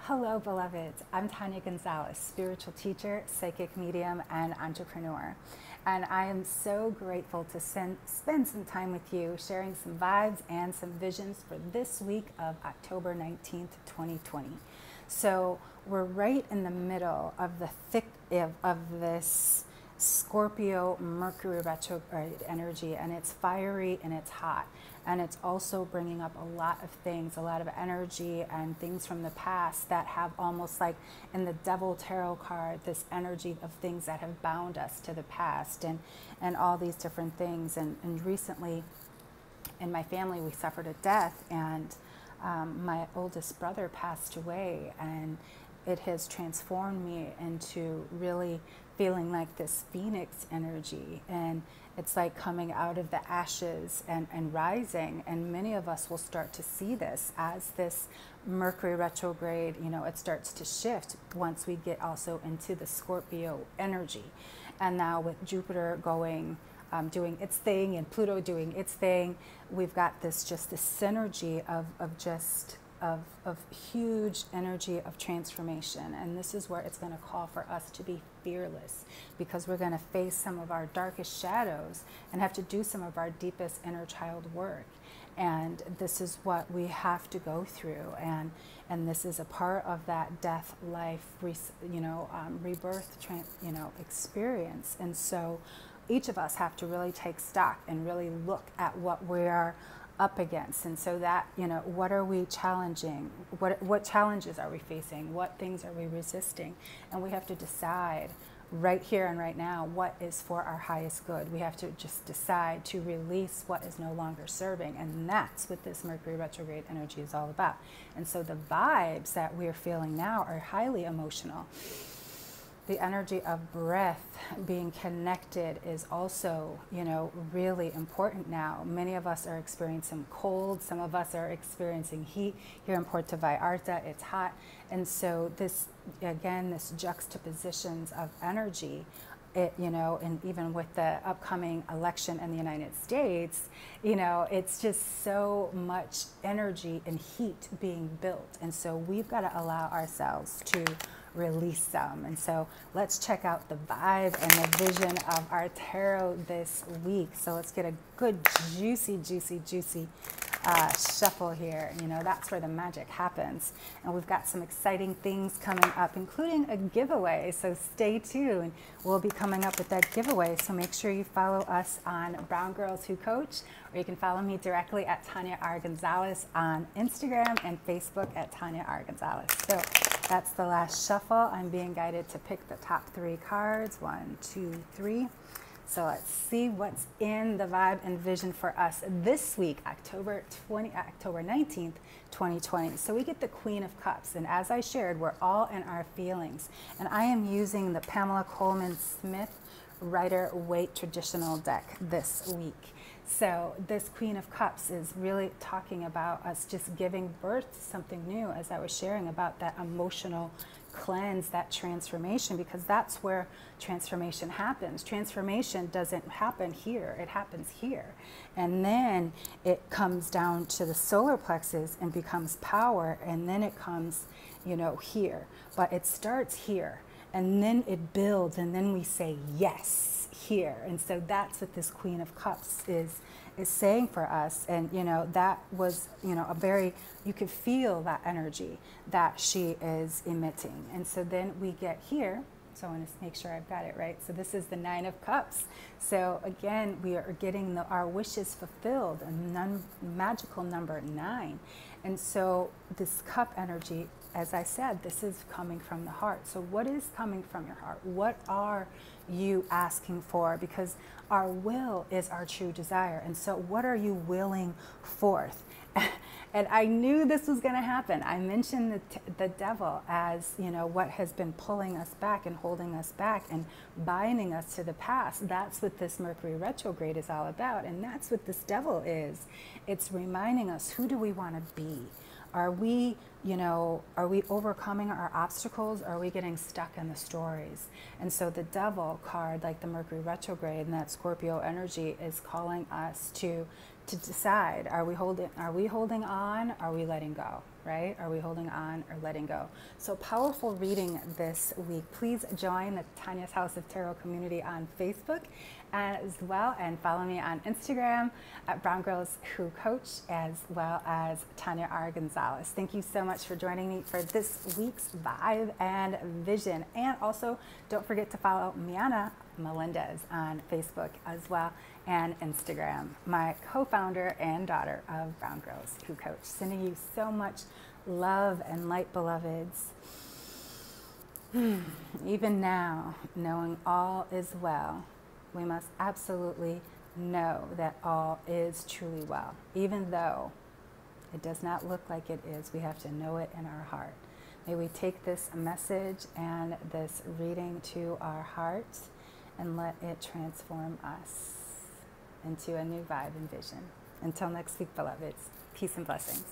Hello, beloveds. I'm Tonya Gonzalez, spiritual teacher, psychic medium, and entrepreneur. And I am so grateful to spend some time with you, sharing some vibes and some visions for this week of October 19th, 2020. So we're right in the middle of the thick of this Scorpio Mercury retrograde energy, and it's fiery and it's hot, and it's also bringing up a lot of things, a lot of energy and things from the past that have almost like in the Devil Tarot card, this energy of things that have bound us to the past and all these different things. And recently in my family we suffered a death, and my oldest brother passed away, and it has transformed me into really feeling like this phoenix energy, and it's like coming out of the ashes and rising. And many of us will start to see this as this Mercury retrograde, it starts to shift once we get also into the Scorpio energy. And now with Jupiter going doing its thing and Pluto doing its thing, we've got this synergy of huge energy of transformation. And this is where it's going to call for us to be fearless, because we're going to face some of our darkest shadows and have to do some of our deepest inner child work. And this is what we have to go through, and this is a part of that death, life, rebirth, experience. And so each of us have to really take stock and really look at what we're up against. And so that, what are we challenging? What challenges are we facing? What things are we resisting? And we have to decide right here and right now what is for our highest good. We have to just decide to release what is no longer serving. And that's what this Mercury retrograde energy is all about. And so the vibes that we're feeling now are highly emotional. The energy of breath, being connected, is also, really important now. Many of us are experiencing cold. Some of us are experiencing heat. Here in Puerto Vallarta, it's hot. And so this, again, this juxtapositions of energy, and even with the upcoming election in the United States, it's just so much energy and heat being built. And so we've got to allow ourselves to release some. And so let's check out the vibe and the vision of our tarot this week. So let's get a good juicy shuffle here. That's where the magic happens. And we've got some exciting things coming up, including a giveaway. So stay tuned. We'll be coming up with that giveaway. So make sure you follow us on Brown Girls Who Coach, or you can follow me directly at Tonya R. Gonzalez on Instagram and Facebook at Tonya R. Gonzalez. So that's the last shuffle. I'm being guided to pick the top 3 cards. 1, 2, 3. So let's see what's in the vibe and vision for us this week, October 19th, 2020. So we get the Queen of Cups. And as I shared, we're all in our feelings. And I am using the Pamela Coleman Smith Rider-Waite traditional deck this week. So this Queen of Cups is really talking about us just giving birth to something new, as I was sharing about that emotional cleanse, that transformation, because that's where transformation happens. Transformation doesn't happen here, it happens here. And then it comes down to the solar plexus and becomes power, and then it comes, here. But it starts here, and then it builds, and then we say yes here. And so that's what this Queen of Cups is saying for us. And that was a very, you could feel that energy that she is emitting. And so then we get here. So I want to make sure I've got it right. So this is the 9 of Cups. So again, we are getting our wishes fulfilled, a magical number 9. And so this cup energy, as I said, this is coming from the heart. So what is coming from your heart? What are you asking for? Because our will is our true desire. And so what are you willing forth? And I knew this was going to happen. I mentioned the devil as, what has been pulling us back and holding us back and binding us to the past. That's what this Mercury retrograde is all about. And that's what this devil is. It's reminding us, who do we want to be? Are we, are we overcoming our obstacles? Or are we getting stuck in the stories? And so the devil card, like the Mercury retrograde and that Scorpio energy, is calling us to decide, are we holding on? Are we letting go? right? Are we holding on or letting go? So powerful reading this week. Please join the Tonya's House of Tarot community on Facebook as well, and follow me on Instagram at Brown Girls Who Coach, as well as Tonya R. Gonzalez. Thank you so much for joining me for this week's Vibe and Vision. And also, don't forget to follow Miana Melendez on Facebook as well, and Instagram, my co-founder and daughter of Brown Girls Who Coach. Sending you so much love and light, beloveds. Even now, knowing all is well, we must absolutely know that all is truly well. Even though it does not look like it is, we have to know it in our heart. May we take this message and this reading to our hearts and let it transform us into a new vibe and vision. Until next week, beloveds, peace and blessings.